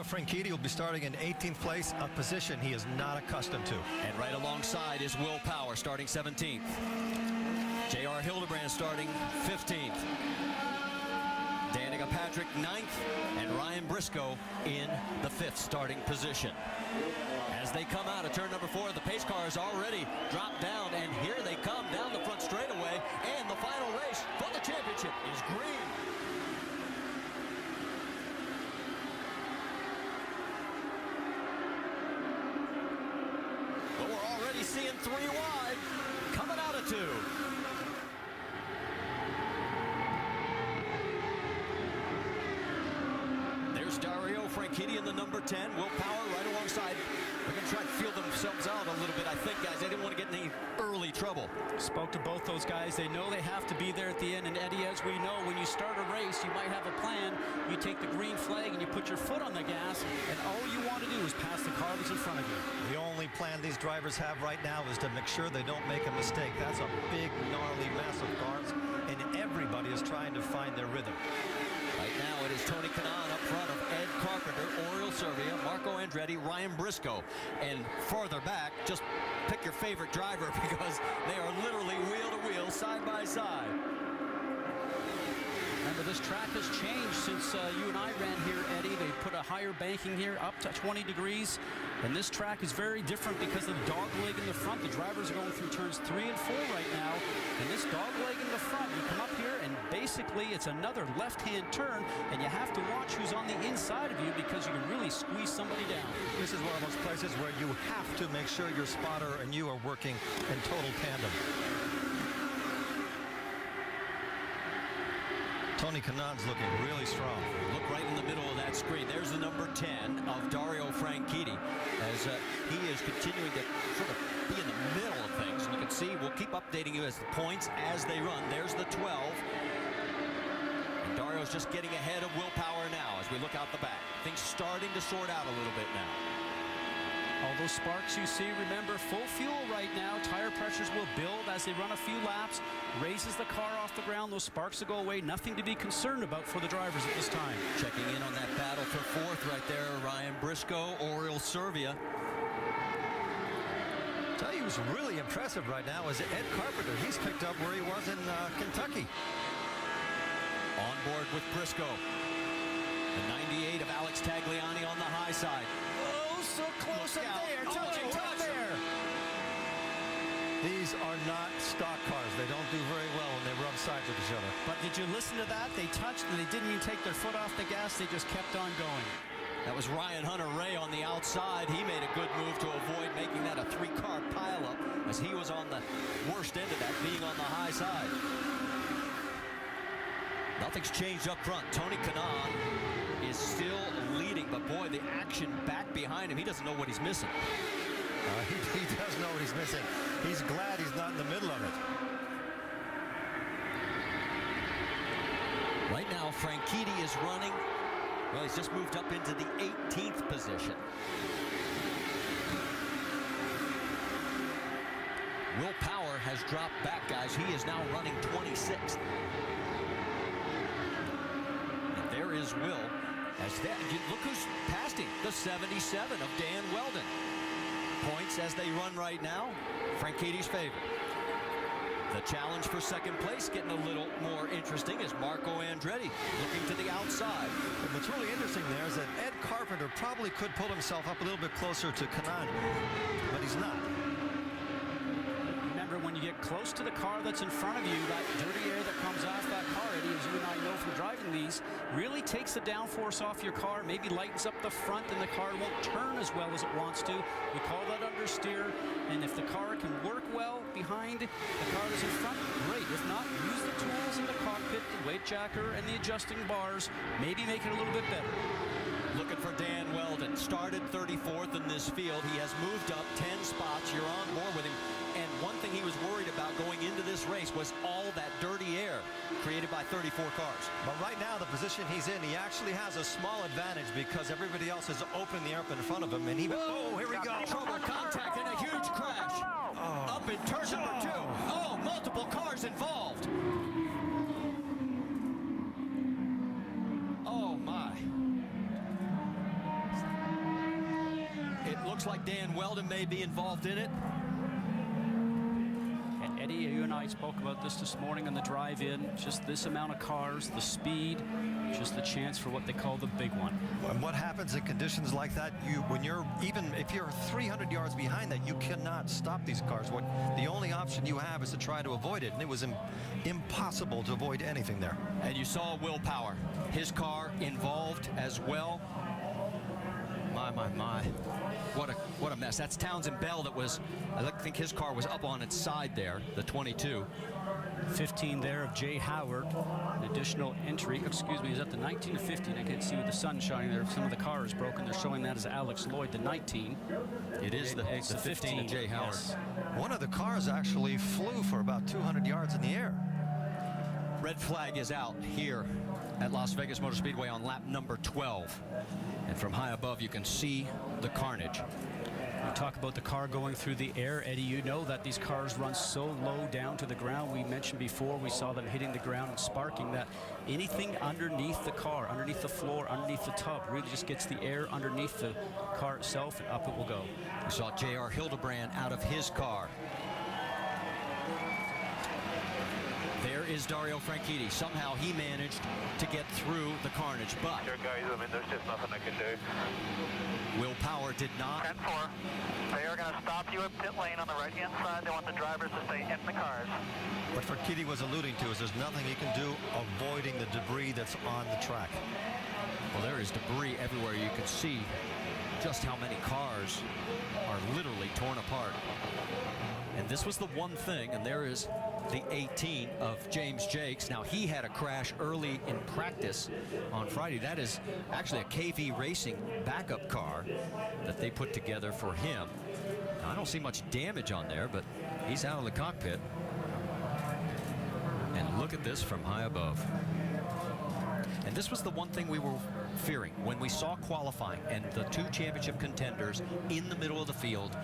Franchitti will be starting in 18th place, a position he is not accustomed to. And right alongside is Will Power starting 17th. J.R. Hildebrand starting 15th. Danica Patrick 9th, and Ryan Briscoe in the 5th starting position. As they come out of turn number 4, the pace car has already dropped down, and here they come down the front straightaway, and the final race for the championship is green. But we're already seeing 3 wide coming out of 2. Dario Franchitti in the number 10. Will Power right alongside. They're going to try to feel themselves out a little bit, I think, guys. They didn't want to get in any early trouble. Spoke to both those guys. They know they have to be there at the end. And Eddie, as we know, when you start a race, you might have a plan. You take the green flag and you put your foot on the gas, and all you want to do is pass the car that's in front of you. The only plan these drivers have right now is to make sure they don't make a mistake. That's a big, gnarly, massive cars, and everybody is trying to find their rhythm. Right now it is Tony Kanaan up front of Ed Carpenter, Oriol Servia, Marco Andretti, Ryan Briscoe. And farther back, just pick your favorite driver because they are literally wheel to wheel, side by side. Remember, this track has changed since you and I ran here, Eddie. They put a higher banking here up to 20 degrees. And this track is very different because of the dog leg in the front. The drivers are going through turns 3 and 4 right now. And this dog leg in the front, you come up here and basically it's another left-hand turn, and you have to watch who's on the inside of you because you can really squeeze somebody down. This is one of those places where you have to make sure your spotter and you are working in total tandem. Tony Kanaan's looking really strong. Look right in the middle of that screen. There's the number 10 of Dario Franchitti as he is continuing to sort of be in the middle of things. And you can see we'll keep updating you as the points as they run. There's the 12. And Dario's just getting ahead of Will Power now as we look out the back. Things starting to sort out a little bit now. All those sparks you see, remember, full fuel right now. Tire pressures will build as they run a few laps. Raises the car off the ground. Those sparks will go away. Nothing to be concerned about for the drivers at this time. Checking in on that battle for 4th right there, Ryan Briscoe, Oriol Servia. Tell you who's really impressive right now is Ed Carpenter. He's picked up where he was in Kentucky. On board with Briscoe. The 98 of Alex Tagliani on the high side. Oh, so close up there. Touch. There. These are not stock cars. They don't do very well when they rub sides with each other. But did you listen to that? They touched and they didn't even take their foot off the gas. They just kept on going. That was Ryan Hunter-Ray on the outside. He made a good move to avoid making that a 3-car pileup as he was on the worst end of that, being on the high side. Nothing's changed up front. Tony Kanaan is still leading, but boy, the action back behind him, he doesn't know what he's missing. He does know what he's missing. He's glad he's not in the middle of it. Right now, Franchitti is running. Well, he's just moved up into the 18th position. Will Power has dropped back, guys. He is now running 26th. And there is Will. Look who's passed him, the 77 of Dan Weldon. Points as they run right now, Franchitti's favorite. The challenge for second place getting a little more interesting as Marco Andretti looking to the outside. And what's really interesting there is that Ed Carpenter probably could pull himself up a little bit closer to Kanaan, but he's not. Remember, when you get close to the car that's in front of you, that dirty air that comes off that car, Eddie, as you and I know from driving these, really takes the downforce off your car, maybe lightens up the front, and the car won't turn as well as it wants to. We call that understeer, and if the car can work well behind the car that's in front, great. If not, use the tools in the cockpit, the weight jacker, and the adjusting bars, maybe make it a little bit better. Looking for Dan Weldon. Started 34th in this field. He has moved up 10 spots. You're on board with him. And one thing he was worried about going into this race was all that dirty air created by 34 cars. But right now, the position he's in, he actually has a small advantage because everybody else has opened the air up in front of him. And he, oh, here we go. Trouble, contact, and a huge crash. Oh. Up in turn number 2. Oh, multiple cars involved. Oh, my. looks like Dan Weldon may be involved in it. And Eddie, you and I spoke about this morning on the drive-in. Just this amount of cars, the speed, just the chance for what they call the big one. And what happens in conditions like that, when you're, even if you're 300 yards behind that, you cannot stop these cars. The only option you have is to try to avoid it, and it was impossible to avoid anything there. And you saw Will Power, his car involved as well. My. What a mess. That's Townsend Bell that was, I think his car was up on its side there, the 22. 15 there of Jay Howard. An additional entry, excuse me, is that the 19 to 15? I can't see with the sun shining there. Some of the car is broken. They're showing that as Alex Lloyd, the 19. It is the 15 of Jay Howard. Yes. One of the cars actually flew for about 200 yards in the air. Red flag is out here at Las Vegas MotorSpeedway on lap number 12. And from high above, you can see the carnage. We talk about the car going through the air. Eddie, you know that these cars run so low down to the ground. We mentioned before, we saw them hitting the ground and sparking, that anything underneath the car, underneath the floor, underneath the tub, really just gets the air underneath the car itself, and up it will go. We saw J.R. Hildebrand out of his car. There is Dario Franchitti. Somehow he managed to get through the carnage, but Sure, guys, I mean, there's just nothing I can do. Will Power did not. 10-4. They are going to stop you at pit lane on the right-hand side. They want the drivers to stay in the cars. What Franchitti was alluding to is there's nothing he can do avoiding the debris that's on the track. Well, there is debris everywhere. You can see just how many cars are literally torn apart. And this was the one thing, and there is the 18 of James Jakes. Now, he had a crash early in practice on Friday. That is actually a KV Racing backup car that they put together for him. Now, I don't see much damage on there, but he's out of the cockpit. And look at this from high above. And this was the one thing we were fearing when we saw qualifying and the two championship contenders in the middle of the field.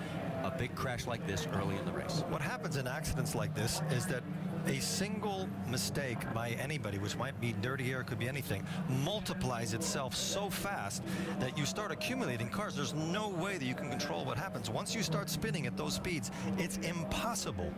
A big crash like this early in the race. What happens in accidents like this is that a single mistake by anybody, which might be dirty air, could be anything, multiplies itself so fast that you start accumulating cars. There's no way that you can control what happens. Once you start spinning at those speeds, it's impossible.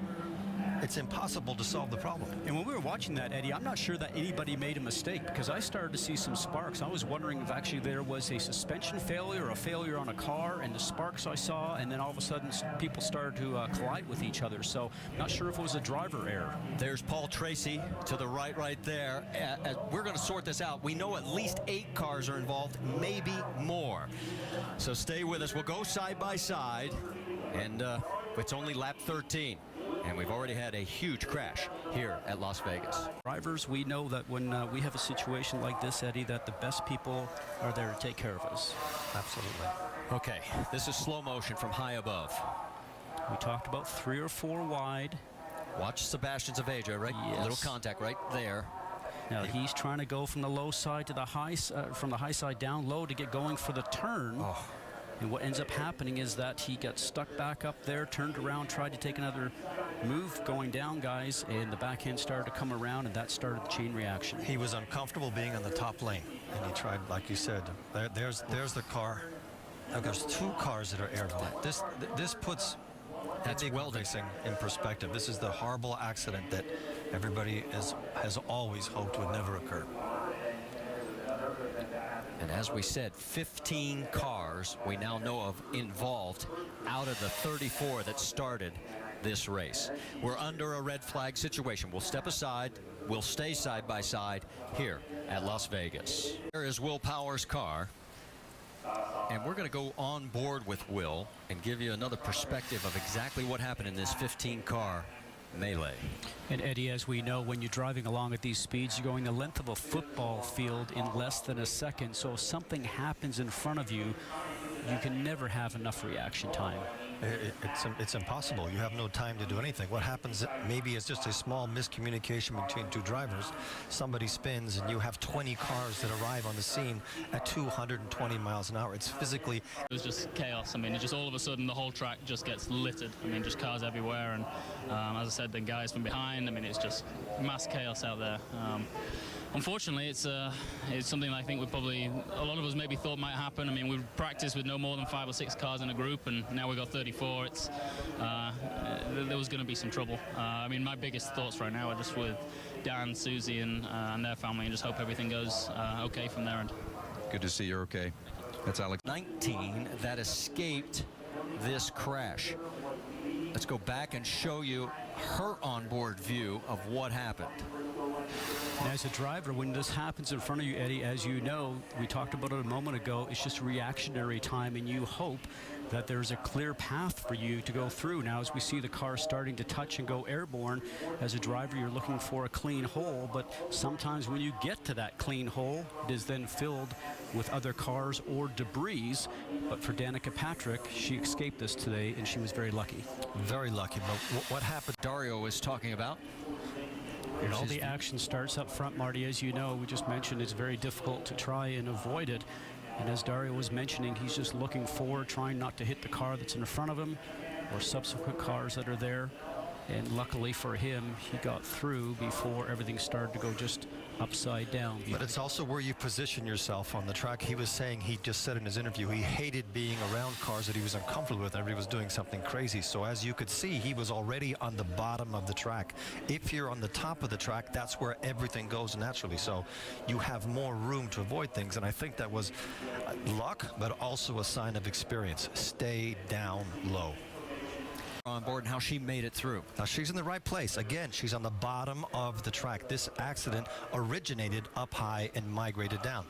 It's impossible to solve the problem. And when we were watching that, Eddie, I'm not sure that anybody made a mistake, because I started to see some sparks. I was wondering if actually there was a suspension failure or a failure on a car, and the sparks I saw, and then all of a sudden people started to collide with each other. So not sure if it was a driver error. There's Paul Tracy to the right there. We're going to sort this out. We know at least 8 cars are involved, maybe more. So stay with us. We'll go side by side, and it's only lap 13. And we've already had a huge crash here at Las Vegas. Drivers, we know that when we have a situation like this, Eddie, that the best people are there to take care of us. Absolutely. Okay, this is slow motion from high above. We talked about 3 or 4 wide. Watch Sebastian Zaveja, right? Yes. A little contact right there. Now he's trying to go from the low side to the high, from the high side down low to get going for the turn. Oh. And what ends up happening is that he got stuck back up there, turned around, tried to take another move going down, guys, and the backhand started to come around, and that started the chain reaction. He was uncomfortable being on the top lane, and he tried, like you said, there's the car. Now there's 2 cars that are airborne. This puts Weldon racing in perspective. This is the horrible accident that everybody has always hoped would never occur. And as we said, 15 cars we now know of involved out of the 34 that started this race. We're under a red flag situation. We'll step aside. We'll stay side by side here at Las Vegas. Here is Will Power's car. And we're going to go on board with Will and give you another perspective of exactly what happened in this 15-car melee. And Eddie, as we know, when you're driving along at these speeds, you're going the length of a football field in less than a second. So if something happens in front of you, you can never have enough reaction time. It's impossible. You have no time to do anything. What happens maybe is just a small miscommunication between 2 drivers. Somebody spins and you have 20 cars that arrive on the scene at 220 miles an hour. It's physically... It was just chaos. I mean, it just all of a sudden the whole track just gets littered. I mean, just cars everywhere, and as I said, the guys from behind, I mean, it's just mass chaos out there. Unfortunately, it's something I think a lot of us maybe thought might happen. I mean, we practiced with no more than 5 or 6 cars in a group, and now we've got 34. There was going to be some trouble. I mean, my biggest thoughts right now are just with Dan, Susie, and their family, and just hope everything goes okay from their end. Good to see you're okay. That's Alex. 19 that escaped this crash. Let's go back and show you her onboard view of what happened. And as a driver, when this happens in front of you, Eddie, as you know, we talked about it a moment ago, it's just reactionary time, and you hope that there's a clear path for you to go through. Now, as we see the car starting to touch and go airborne, as a driver, you're looking for a clean hole, but sometimes when you get to that clean hole, it is then filled with other cars or debris. But for Danica Patrick, she escaped this today, and she was very lucky. Very lucky. But what happened? Dario is talking about. And all the action starts up front, Marty. As you know, we just mentioned it's very difficult to try and avoid it. And as Dario was mentioning, he's just looking forward, trying not to hit the car that's in front of him or subsequent cars that are there. And luckily for him, he got through before everything started to go just upside down. But it's also where you position yourself on the track. He was saying, he just said in his interview, he hated being around cars that he was uncomfortable with. Everybody was doing something crazy. So as you could see, he was already on the bottom of the track. If you're on the top of the track, that's where everything goes naturally. So you have more room to avoid things. And I think that was luck, but also a sign of experience. Stay down low. On board and how she made it through. Now she's in the right place. Again, she's on the bottom of the track. This accident originated up high and migrated down.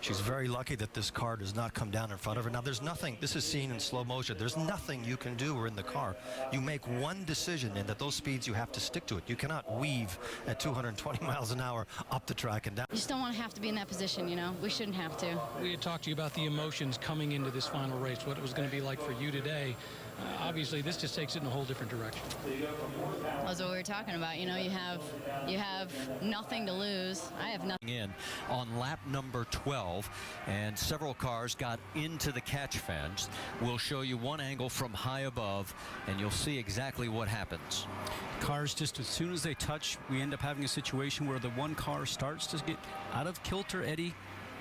She's very lucky that this car does not come down in front of her. Now there's nothing, this is seen in slow motion, there's nothing you can do in the car. You make one decision, and at those speeds you have to stick to it. You cannot weave at 220 miles an hour up the track and down. You just don't want to have to be in that position, you know. We shouldn't have to. We had talked to you about the emotions coming into this final race, what it was going to be like for you today. Obviously, this just takes it in a whole different direction. That's what we were talking about. You know, you have nothing to lose. I have nothing. In on lap number 12, and several cars got into the catch fence. We'll show you one angle from high above, and you'll see exactly what happens. Cars, just as soon as they touch, we end up having a situation where the one car starts to get out of kilter, Eddie,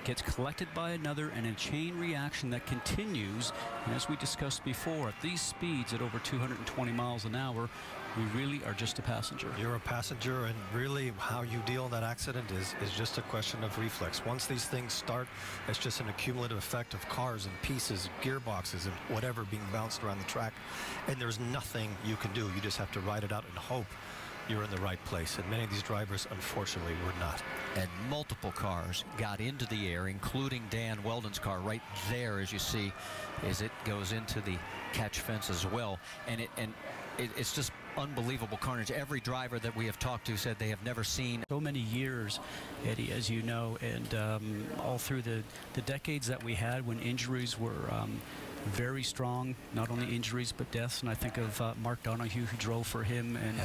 gets collected by another, and a chain reaction that continues. And as we discussed before, at these speeds at over 220 miles an hour, we really are just a passenger. You're a passenger, and really how you deal in that accident is just a question of reflex. Once these things start, it's just an accumulative effect of cars and pieces, gearboxes, and whatever being bounced around the track. And there's nothing you can do. You just have to ride it out and hope you're in the right place. And many of these drivers, unfortunately, were not. And multiple cars got into the air, including Dan Weldon's car right there, as you see, as it goes into the catch fence as well. And it's just unbelievable carnage. Every driver that we have talked to said they have never seen. So many years, Eddie, as you know, and all through the decades that we had when injuries were very strong, not only injuries but deaths. And I think of Mark Donahue, who drove for him and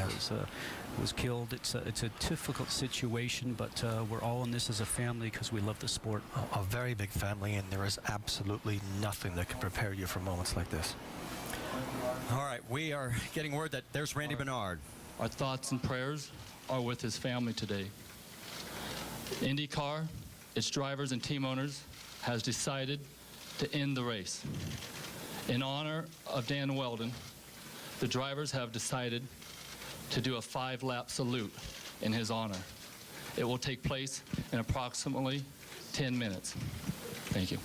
was killed. It's a difficult situation, but we're all in this as a family because we love the sport. A very big family, and there is absolutely nothing that can prepare you for moments like this. All right, we are getting word that there's Randy Bernard. Our thoughts and prayers are with his family today. IndyCar, its drivers and team owners, has decided to end the race. In honor of Dan Weldon, the drivers have decided to do a 5-lap salute in his honor. It will take place in approximately 10 minutes. Thank you.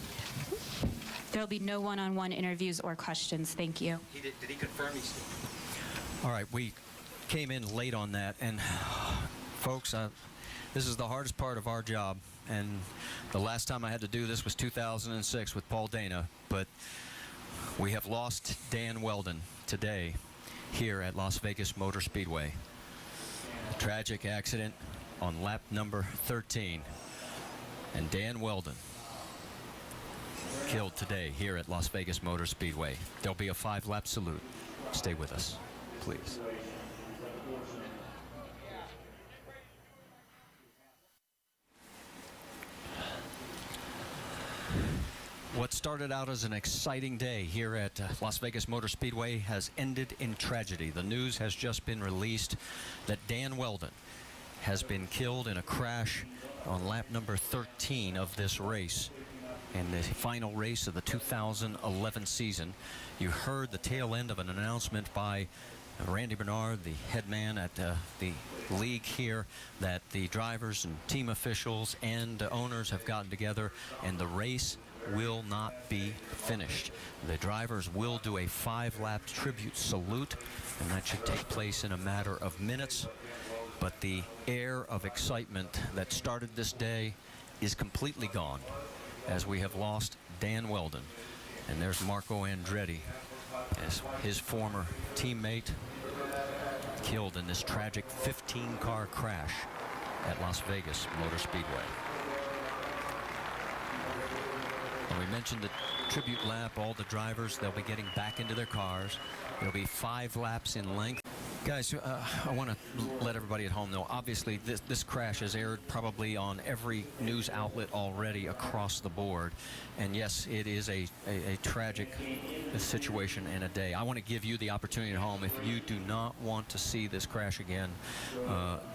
There will be no one-on-one interviews or questions. Thank you. Did he confirm he's... All right, we came in late on that, and folks, this is the hardest part of our job, and the last time I had to do this was 2006 with Paul Dana, but we have lost Dan Weldon today here at Las Vegas MotorSpeedway. A tragic accident on lap number 13, and Dan Weldon killed today here at Las Vegas MotorSpeedway. There'll be a 5-lap salute. Stay with us, please. What started out as an exciting day here at Las Vegas MotorSpeedway has ended in tragedy. The news has just been released that Dan Weldon has been killed in a crash on lap number 13 of this race. And the final race of the 2011 season. You heard the tail end of an announcement by Randy Bernard, the head man at the league here, that the drivers and team officials and owners have gotten together, and the race will not be finished. The drivers will do a 5-lap tribute salute, and that should take place in a matter of minutes. But the air of excitement that started this day is completely gone, as we have lost Dan Weldon. And there's Marco Andretti, as his former teammate, killed in this tragic 15-car crash at Las Vegas MotorSpeedway. And we mentioned the tribute lap. All the drivers, they'll be getting back into their cars. There'll be 5 laps in length. Guys, I want to let everybody at home know, obviously this crash has aired probably on every news outlet already across the board. And yes, it is a tragic situation and a day. I want to give you the opportunity at home. If you do not want to see this crash again,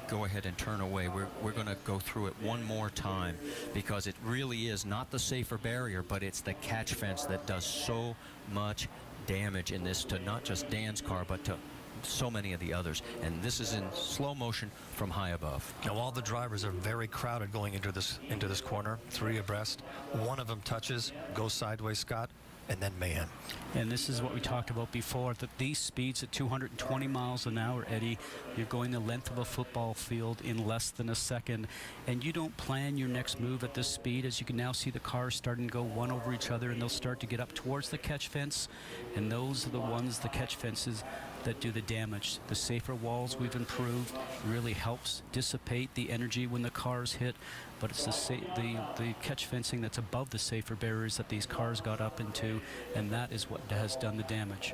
go ahead and turn away. We're going to go through it one more time, because it really is not the safer barrier, but it's the catch fence that does so much damage in this, to not just Dan's car, but to so many of the others. And this is in slow motion from high above. Now all the drivers are very crowded going into this corner, 3 abreast. One of them touches, goes sideways, Scott, and then mayhem. And this is what we talked about before, that these speeds at 220 miles an hour, Eddie, you're going the length of a football field in less than a second, and you don't plan your next move at this speed. As you can now see, the cars starting to go one over each other, and they'll start to get up towards the catch fence, and those are the ones, the catch fences, that do the damage. The safer walls we've improved really helps dissipate the energy when the cars hit, but it's the catch fencing that's above the safer barriers that these cars got up into, and that is what has done the damage.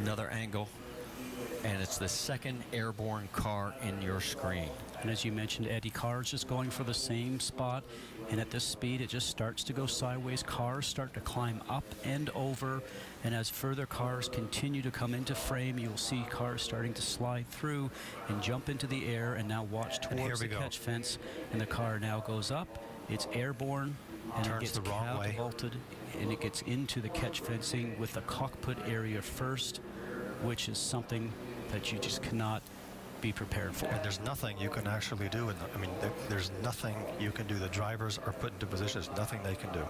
Another angle, and it's the second airborne car in your screen. And as you mentioned, Eddie, cars just going for the same spot, and at this speed it just starts to go sideways. Cars start to climb up and over, and as further cars continue to come into frame, you'll see cars starting to slide through and jump into the air, and now watch towards the catch fence, and the car now goes up, it's airborne, and it gets catapulted, and it gets into the catch fencing with the cockpit area first, which is something that you just cannot be prepared for. And there's nothing you can actually do. There's nothing you can do. The drivers are put into positions. There's nothing they can do.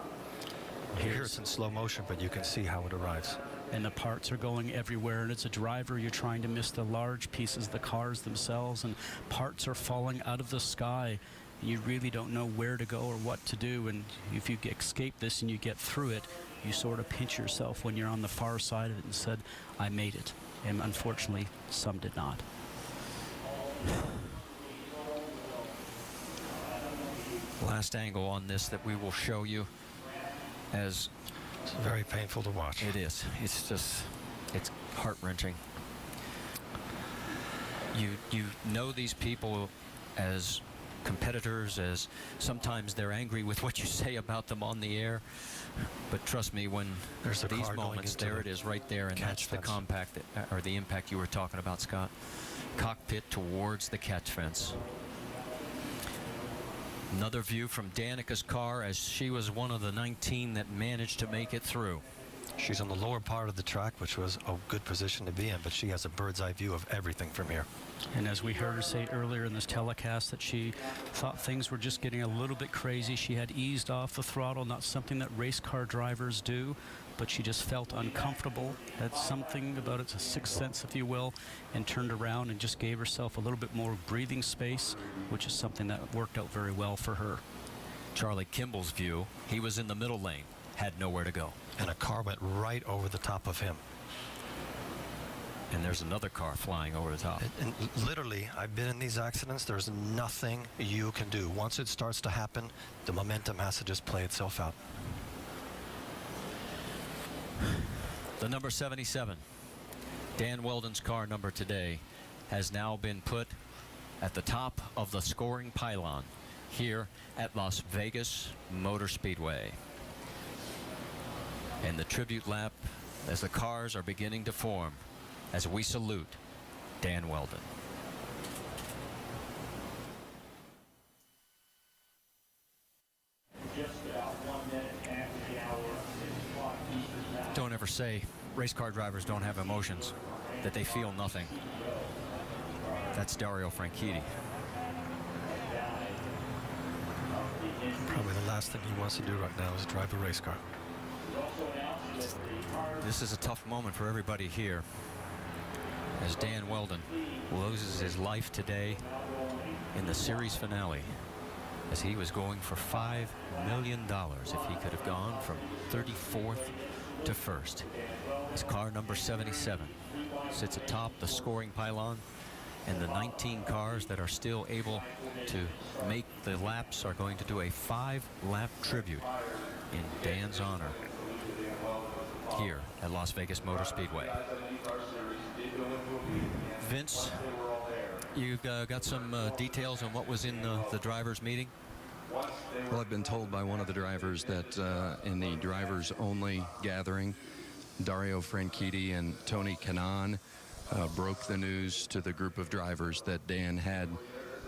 Here it's in slow motion, but you can see how it arrives. And the parts are going everywhere, and as a driver, you're trying to miss the large pieces, the cars themselves, and parts are falling out of the sky. You really don't know where to go or what to do, and if you escape this and you get through it, you sort of pinch yourself when you're on the far side of it and said, I made it. And unfortunately, some did not. Last angle on this that we will show you, as it's very painful to watch. It is. It's just, it's heart-wrenching. You know these people as competitors, as sometimes they're angry with what you say about them on the air, but trust me, when there's these moments, there it is right there, and that's the the impact you were talking about, Scott. Cockpit towards the catch fence. Another view from Danica's car, as she was one of the 19 that managed to make it through. She's on the lower part of the track, which was a good position to be in, but she has a bird's eye view of everything from here. And as we heard her say earlier in this telecast, that she thought things were just getting a little bit crazy. She had eased off the throttle, not something that race car drivers do, but she just felt uncomfortable, had something about it, a sixth sense, if you will, and turned around and just gave herself a little bit more breathing space, which is something that worked out very well for her. Charlie Kimball's view, he was in the middle lane, had nowhere to go. And a car went right over the top of him. And there's another car flying over the top. And literally, I've been in these accidents. There's nothing you can do. Once it starts to happen, the momentum has to just play itself out. The number 77, Dan Weldon's car number today, has now been put at the top of the scoring pylon here at Las Vegas MotorSpeedway. And the tribute lap, as the cars are beginning to form, as we salute Dan Weldon. never say race car drivers don't have emotions, that they feel nothing. That's Dario Franchitti. Probably the last thing he wants to do right now is drive a race car. This is a tough moment for everybody here, as Dan Weldon loses his life today in the series finale, as he was going for $5 million if he could have gone from 34th to 1st. His car number 77 sits atop the scoring pylon, and the 19 cars that are still able to make the laps are going to do a 5-lap tribute in Dan's honor here at Las Vegas MotorSpeedway. Vince, you've got some details on what was in the drivers' meeting? Well, I've been told by one of the drivers that in the drivers-only gathering, Dario Franchitti and Tony Kanaan broke the news to the group of drivers that Dan had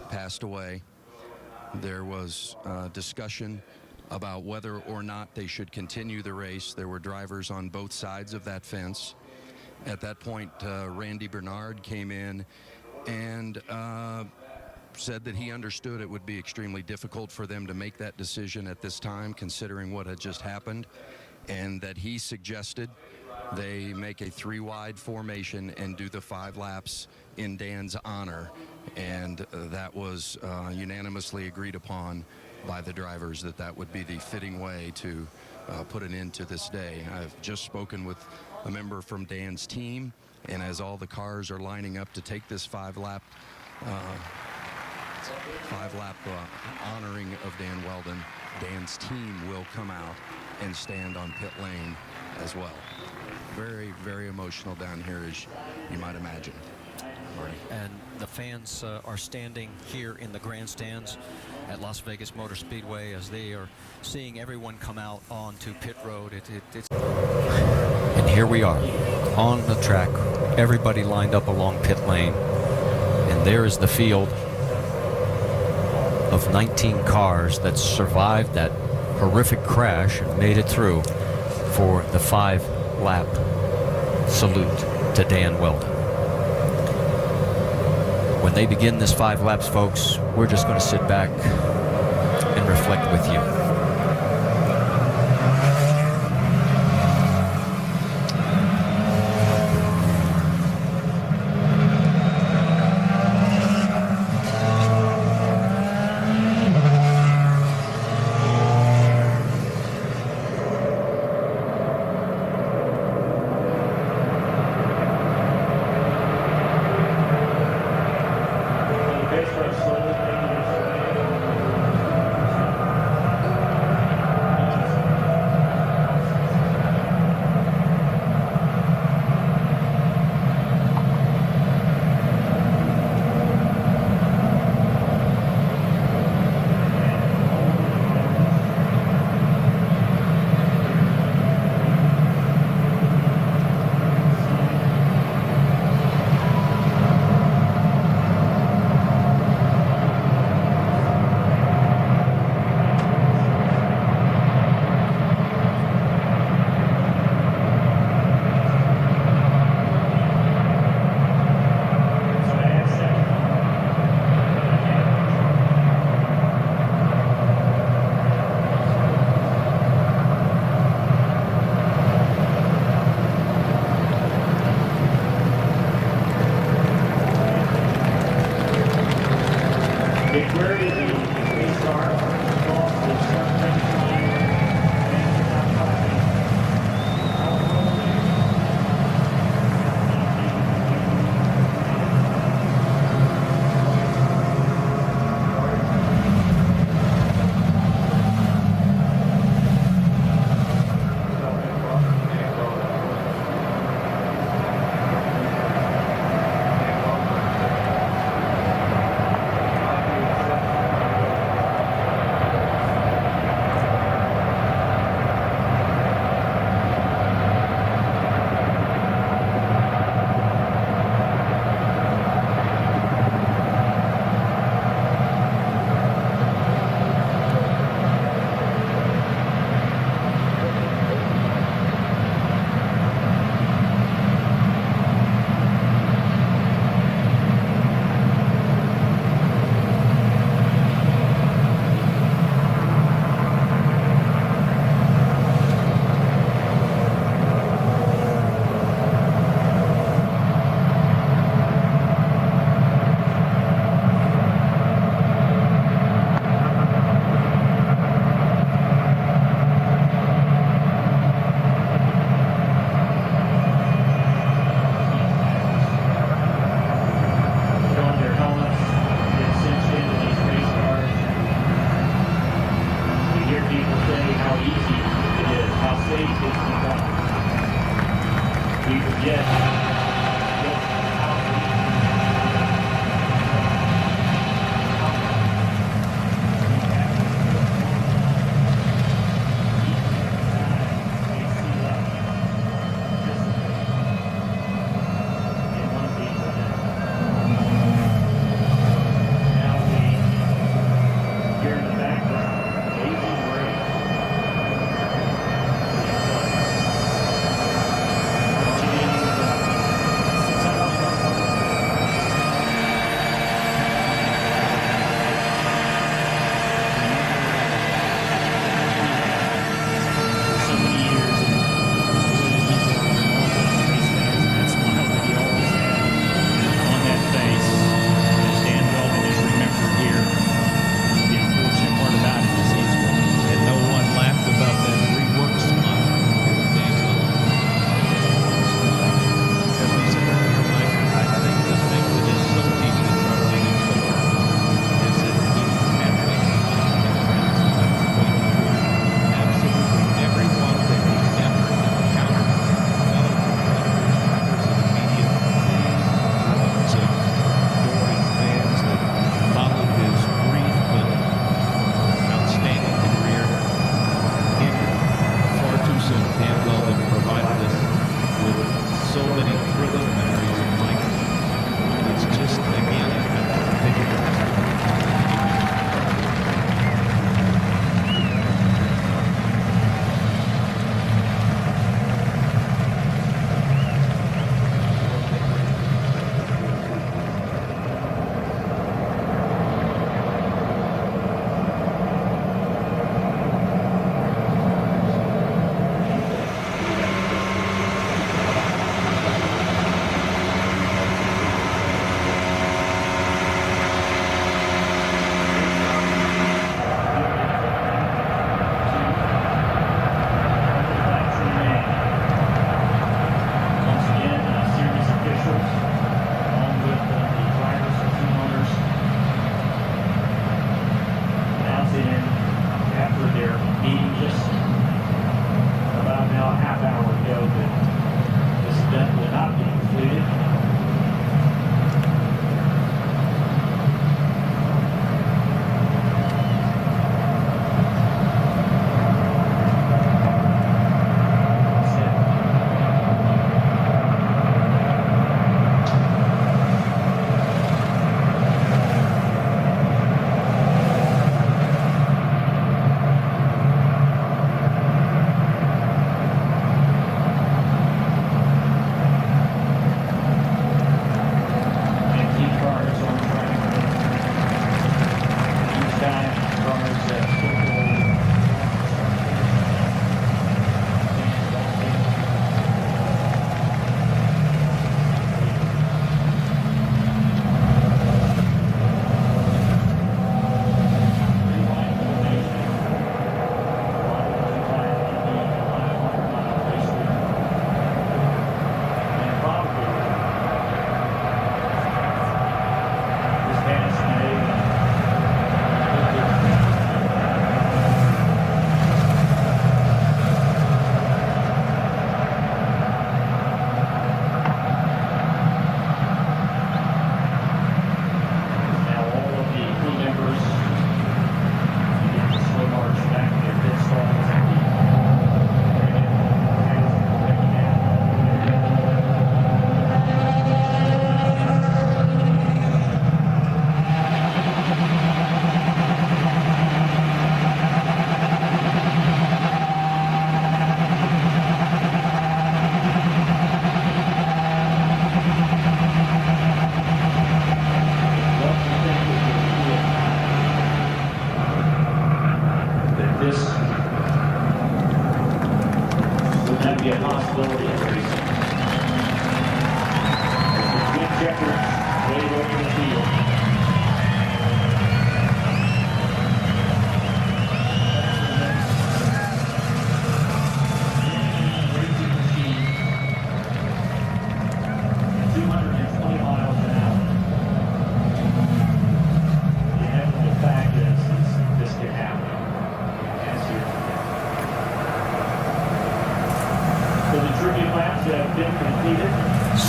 passed away. There was discussion about whether or not they should continue the race. There were drivers on both sides of that fence. At that point, Randy Bernard came in and said that he understood it would be extremely difficult for them to make that decision at this time, considering what had just happened, and that he suggested they make a 3-wide formation and do the 5 laps in Dan's honor, and that was unanimously agreed upon by the drivers, that would be the fitting way to put an end to this day. I've just spoken with a member from Dan's team, and as all the cars are lining up to take this 5-lap honoring of Dan Weldon, Dan's team will come out and stand on pit lane as well. Very, very emotional down here, as you might imagine. And the fans are standing here in the grandstands at Las Vegas MotorSpeedway as they are seeing everyone come out onto pit road. And here we are on the track, everybody lined up along pit lane, and there is the field of 19 cars that survived that horrific crash and made it through for the 5-lap salute to Dan Weldon. When they begin this 5 laps, folks, we're just going to sit back and reflect with you.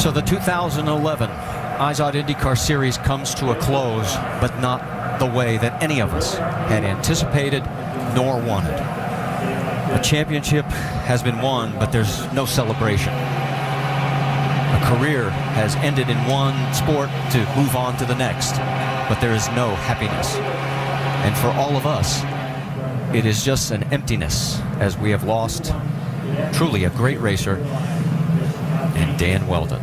So the 2011 Izod IndyCar Series comes to a close, but not the way that any of us had anticipated nor wanted. The championship has been won, but there's no celebration. A career has ended in one sport to move on to the next, but there is no happiness. And for all of us, it is just an emptiness as we have lost truly a great racer in Dan Weldon.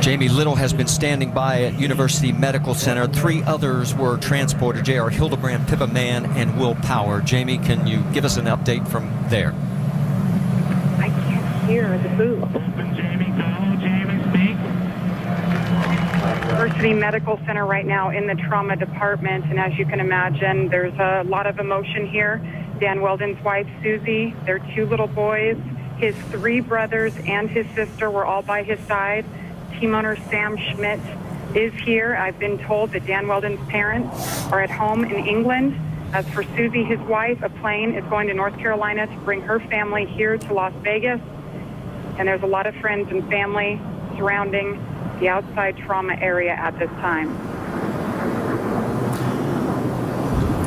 Jamie Little has been standing by at University Medical Center. 3 others were transported: J.R. Hildebrand, Pippa Mann, and Will Power. Jamie, can you give us an update from there? I can't hear the booth. University Medical Center right now in the trauma department, and as you can imagine, there's a lot of emotion here. Dan Weldon's wife, Susie, their 2 little boys, his 3 brothers, and his sister were all by his side. Team owner Sam Schmidt is here. I've been told that Dan Weldon's parents are at home in England. As for Susie, his wife, a plane is going to North Carolina to bring her family here to Las Vegas. And there's a lot of friends and family surrounding the outside trauma area at this time.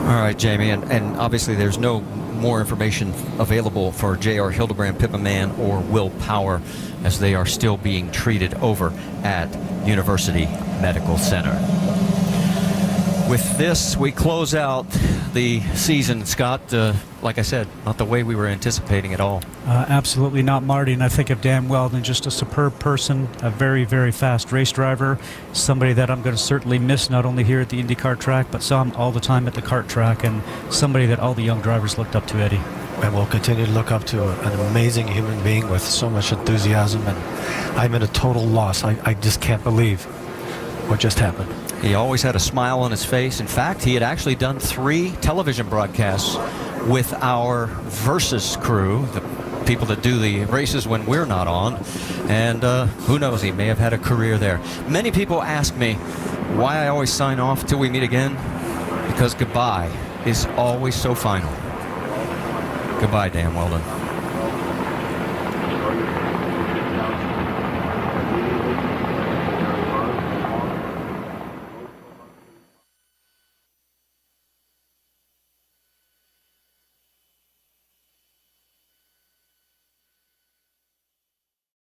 All right, Jamie, and obviously there's no more information available for J.R. Hildebrand, Pippa Mann, or Will Power, as they are still being treated over at University Medical Center. With this, we close out the season, Scott. Like I said, not the way we were anticipating at all. Absolutely not, Marty. And I think of Dan Weldon, just a superb person, a very, very fast race driver, somebody that I'm going to certainly miss, not only here at the IndyCar track, but saw him all the time at the kart track, and somebody that all the young drivers looked up to, Eddie. And we'll continue to look up to an amazing human being with so much enthusiasm, and I'm at a total loss. I just can't believe what just happened. He always had a smile on his face. In fact, he had actually done 3 television broadcasts with our Versus crew, the people that do the races when we're not on. And who knows, he may have had a career there. Many people ask me why I always sign off till we meet again. Because goodbye is always so final. Goodbye, Dan Weldon.